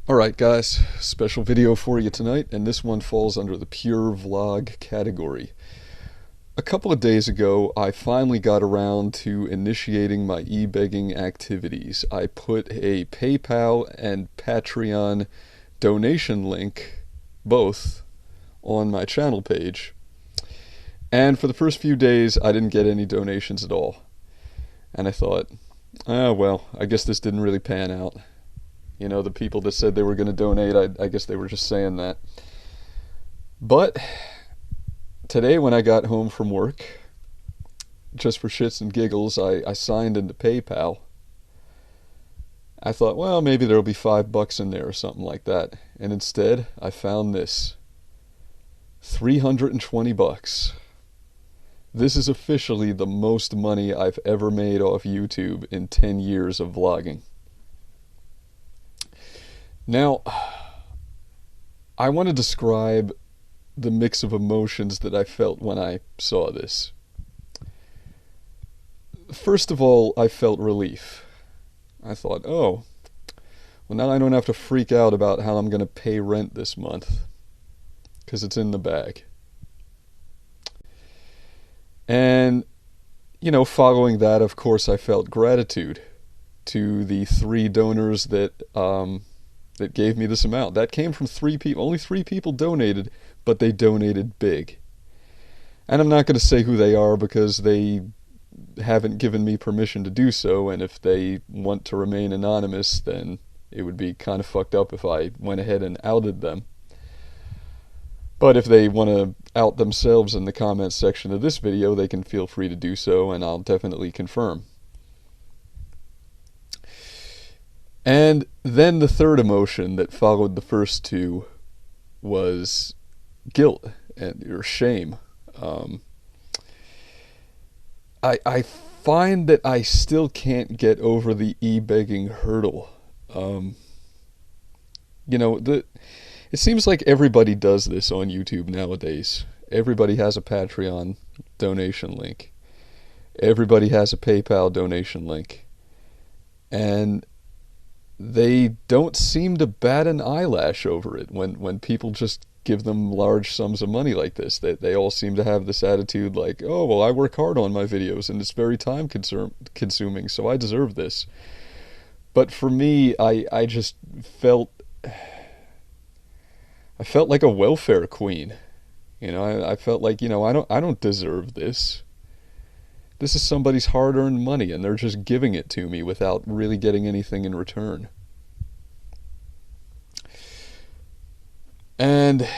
Alright guys, special video for you tonight, and this one falls under the pure vlog category. A couple of days ago, I finally got around to initiating my ebegging activities. I put a PayPal and Patreon donation link, both, on my channel page. And for the first few days, I didn't get any donations at all. And I thought, oh well, I guess this didn't really pan out. You know, the people that said they were going to donate, I guess they were just saying that. But today when I got home from work, just for shits and giggles, I signed into PayPal. I thought, well, maybe there'll be $5 in there or something like that. And instead, I found this. $320. This is officially the most money I've ever made off YouTube in 10 years of vlogging. Now, I want to describe the mix of emotions that I felt when I saw this. First of all, I felt relief. I thought, oh, well, now I don't have to freak out about how I'm going to pay rent this month, because it's in the bag. And, you know, following that, of course, I felt gratitude to the 3 donors that gave me this amount. That came from 3 people. Only 3 people donated, but they donated big. And I'm not going to say who they are because they haven't given me permission to do so, and if they want to remain anonymous, then it would be kind of fucked up if I went ahead and outed them. But if they want to out themselves in the comments section of this video, they can feel free to do so, and I'll definitely confirm. And then the third emotion that followed the first 2 was guilt or shame. I find that I still can't get over the e-begging hurdle. You know, it seems like everybody does this on YouTube nowadays. Everybody has a Patreon donation link. Everybody has a PayPal donation link. And they don't seem to bat an eyelash over it when people just give them large sums of money like this. They all seem to have this attitude like, oh, well, I work hard on my videos and it's very time consuming, so I deserve this. But for me, I just felt like a welfare queen. You know, I felt like, you know, I don't deserve this. This is somebody's hard-earned money, and they're just giving it to me without really getting anything in return. And,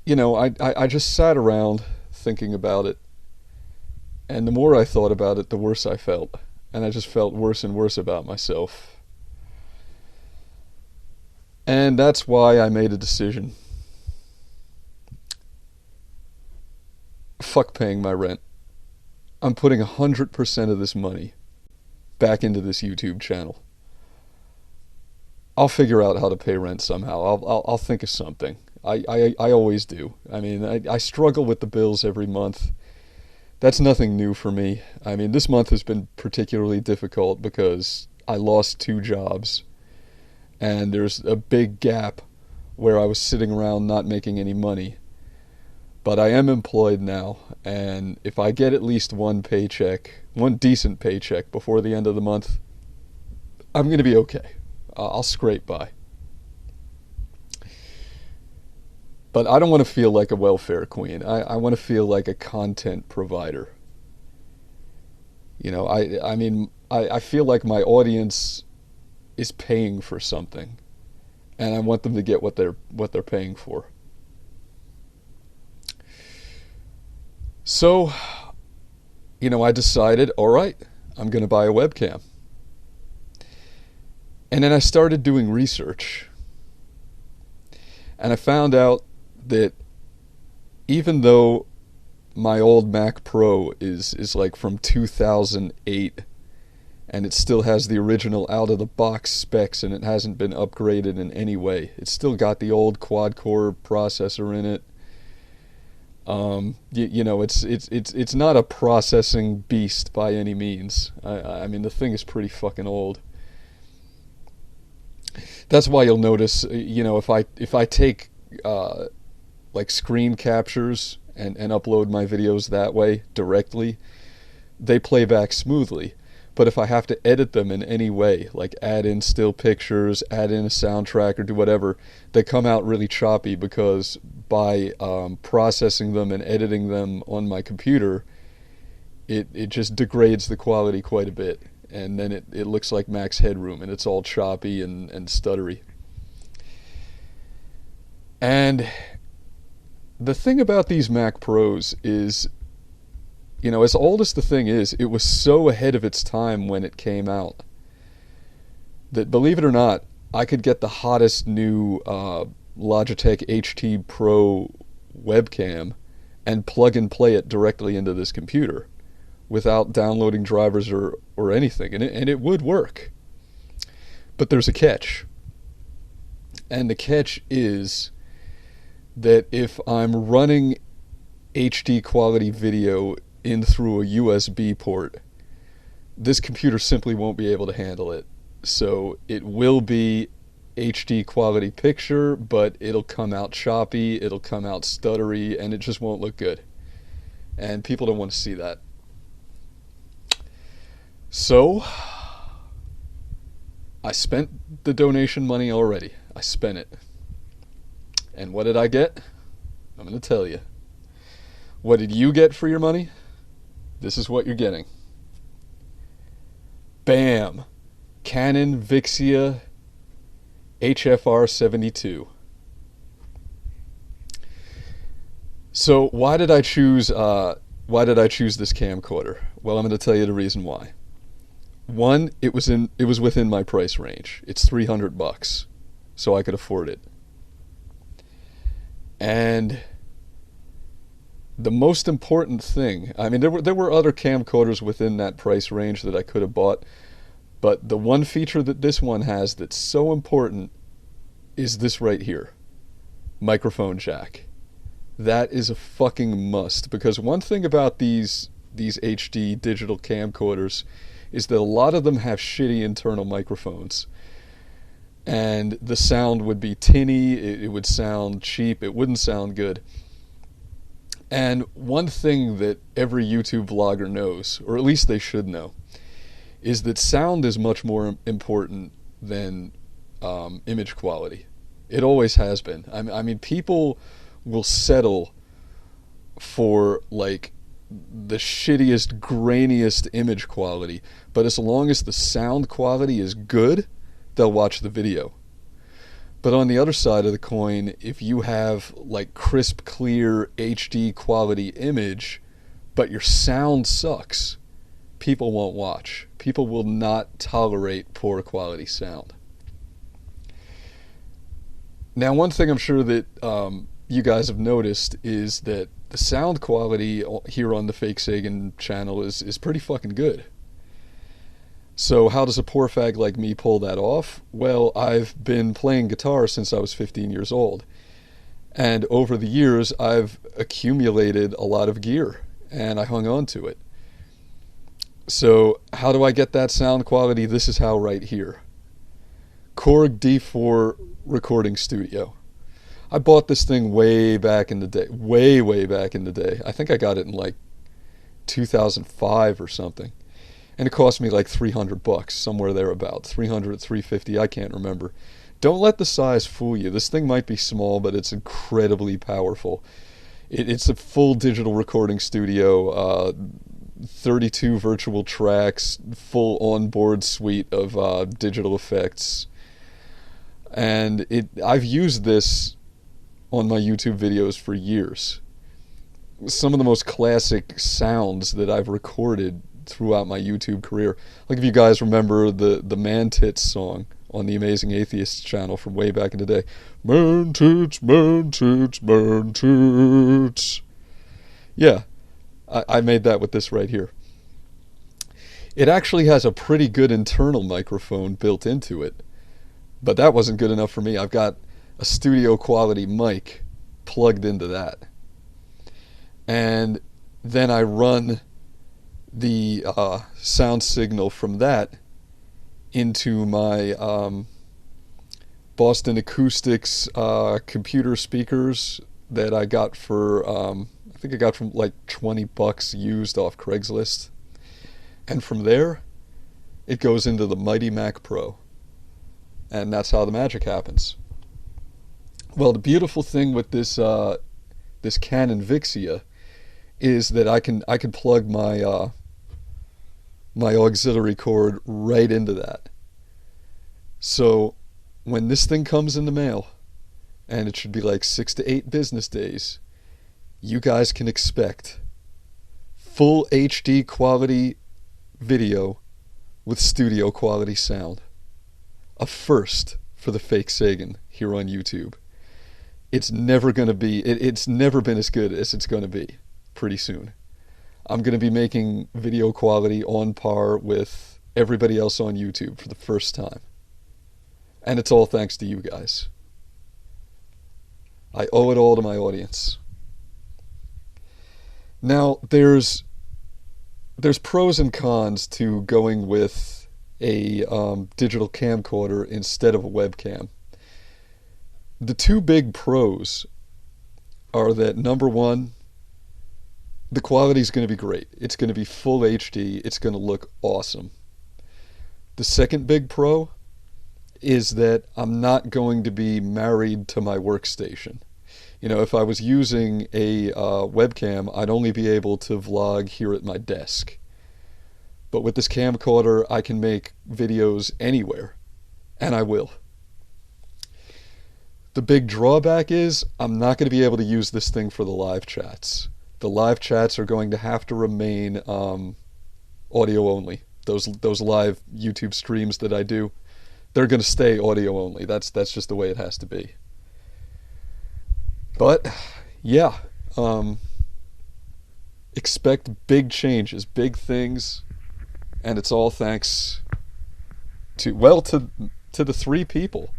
you know, I just sat around thinking about it, and the more I thought about it, the worse I felt. And I just felt worse and worse about myself. And that's why I made a decision. Fuck paying my rent. I'm putting 100% of this money back into this YouTube channel. I'll figure out how to pay rent somehow. I'll think of something. I always do. I mean, I struggle with the bills every month. That's nothing new for me. I mean, this month has been particularly difficult because I lost 2 jobs. And there's a big gap where I was sitting around not making any money. But I am employed now, and if I get at least one paycheck, one decent paycheck before the end of the month, I'm going to be okay. I'll scrape by. But I don't want to feel like a welfare queen. I want to feel like a content provider. You know, I mean, I feel like my audience is paying for something, and I want them to get what they're paying for. So, you know, I decided, all right, I'm going to buy a webcam. And then I started doing research. And I found out that even though my old Mac Pro is like from 2008, and it still has the original out-of-the-box specs, and it hasn't been upgraded in any way. It's still got the old quad-core processor in it. You know, it's not a processing beast by any means. I mean, the thing is pretty fucking old. That's why you'll notice, if I take like screen captures and upload my videos that way directly, they play back smoothly. But if I have to edit them in any way, like add in still pictures, add in a soundtrack, or do whatever, they come out really choppy because by processing them and editing them on my computer, it just degrades the quality quite a bit. And then it looks like max headroom, and it's all choppy and stuttery. And the thing about these Mac Pros is, as old as the thing is, it was so ahead of its time when it came out that, believe it or not, I could get the hottest new Logitech HT Pro webcam and plug and play it directly into this computer without downloading drivers or anything, and it would work. But there's a catch. And the catch is that if I'm running HD quality video in through a USB port, this computer simply won't be able to handle it. So it will be HD quality picture, but it'll come out choppy, it'll come out stuttery, and it just won't look good. And people don't want to see that. So I spent the donation money already. I spent it. And what did I get? I'm going to tell you. What did you get for your money? This is what you're getting. Bam! Canon Vixia HFR 72. So why did I choose this camcorder? Well, I'm going to tell you the reason why. One, it was within my price range. It's $300, so I could afford it. And the most important thing, I mean, there were other camcorders within that price range that I could have bought, but the one feature that this one has that's so important is this right here, microphone jack. That is a fucking must, because one thing about these HD digital camcorders is that a lot of them have shitty internal microphones, and the sound would be tinny, it would sound cheap, it wouldn't sound good. And one thing that every YouTube vlogger knows, or at least they should know, is that sound is much more important than image quality. It always has been. I mean, people will settle for like the shittiest, grainiest image quality, but as long as the sound quality is good, they'll watch the video. But on the other side of the coin, if you have like crisp, clear, HD quality image, but your sound sucks, people won't watch. People will not tolerate poor quality sound. Now, one thing I'm sure that you guys have noticed is that the sound quality here on the Fakesagan channel is pretty fucking good. So how does a poor fag like me pull that off? Well, I've been playing guitar since I was 15 years old. And over the years, I've accumulated a lot of gear, and I hung on to it. So how do I get that sound quality? This is how right here. Korg D4 recording studio. I bought this thing way back in the day. Way back in the day. I think I got it in like 2005 or something. And it cost me like $300, somewhere thereabout. 300, 350, I can't remember. Don't let the size fool you. This thing might be small, but it's incredibly powerful. It's a full digital recording studio, 32 virtual tracks, full onboard suite of digital effects. And I've used this on my YouTube videos for years. Some of the most classic sounds that I've recorded throughout my YouTube career. Like if you guys remember the Man Tits song on the Amazing Atheists channel from way back in the day. Man Tits, Man Tits, Man Tits. Yeah, I made that with this right here. It actually has a pretty good internal microphone built into it, but that wasn't good enough for me. I've got a studio quality mic plugged into that. And then I run the sound signal from that into my Boston Acoustics computer speakers that I got for I think I got from like $20 used off Craigslist. And from there, it goes into the Mighty Mac Pro. And that's how the magic happens. Well, the beautiful thing with this Canon Vixia is that I can plug my auxiliary cord right into that. So when this thing comes in the mail, and it should be like 6 to 8 business days, you guys can expect full HD quality video with studio quality sound. A first for the Fakesagan here on YouTube. It's never going to be, it's never been as good as it's going to be pretty soon. I'm going to be making video quality on par with everybody else on YouTube for the first time. And it's all thanks to you guys. I owe it all to my audience. Now, there's pros and cons to going with a digital camcorder instead of a webcam. The two big pros are that, number one, the quality is going to be great. It's going to be full HD. It's going to look awesome. The second big pro is that I'm not going to be married to my workstation. You know, if I was using a webcam, I'd only be able to vlog here at my desk. But with this camcorder, I can make videos anywhere, and I will. The big drawback is I'm not going to be able to use this thing for the live chats. The live chats are going to have to remain audio only. Those live YouTube streams that I do, they're going to stay audio only. That's just the way it has to be. But yeah, expect big changes, big things, and it's all thanks to the 3 people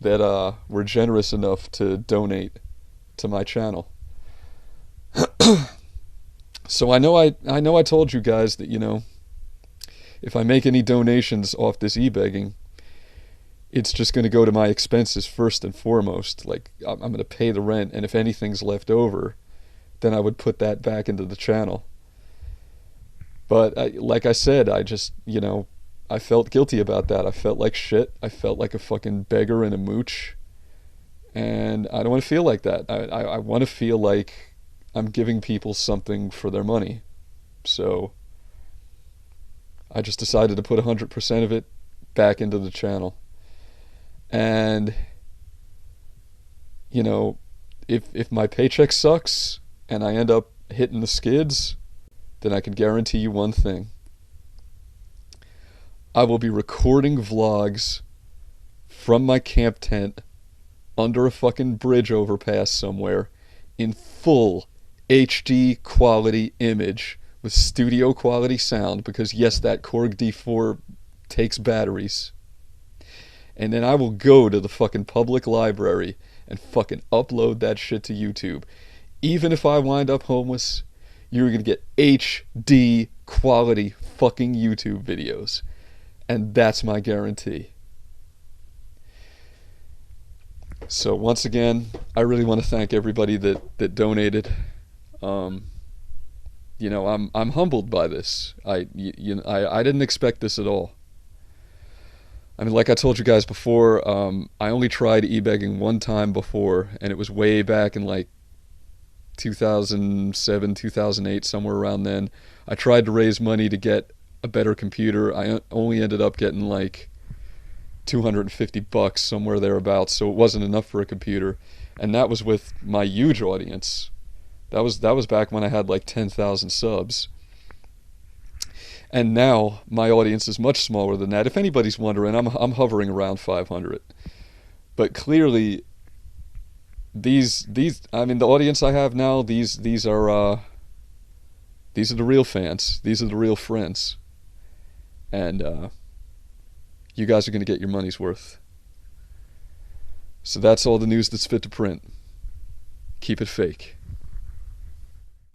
that were generous enough to donate to my channel. So I know I told you guys that, you know, if I make any donations off this ebegging, it's just going to go to my expenses first and foremost. Like, I'm going to pay the rent, and if anything's left over, then I would put that back into the channel. But like I said, I just, you know, I felt guilty about that. I felt like shit. I felt like a fucking beggar and a mooch. And I don't want to feel like that. I want to feel like I'm giving people something for their money. So I just decided to put 100% of it back into the channel. And, you know, if my paycheck sucks and I end up hitting the skids, then I can guarantee you one thing. I will be recording vlogs from my camp tent under a fucking bridge overpass somewhere in full HD quality image with studio quality sound, because yes, that Korg D4 takes batteries. And then I will go to the fucking public library and fucking upload that shit to YouTube. Even if I wind up homeless, you're gonna get HD quality fucking YouTube videos. And that's my guarantee. So once again, I really want to thank everybody that donated. You know, I'm humbled by this. I didn't expect this at all. I mean, like I told you guys before, I only tried ebegging one time before, and it was way back in like 2007, 2008, somewhere around then. I tried to raise money to get a better computer. I only ended up getting like $250, somewhere thereabouts, so it wasn't enough for a computer. And that was with my huge audience. That was back when I had like 10,000 subs. And now my audience is much smaller than that. If anybody's wondering, I'm hovering around 500. But clearly, these I mean, the audience I have now, these are the real fans. These are the real friends. And you guys are going to get your money's worth. So that's all the news that's fit to print. Keep it fake.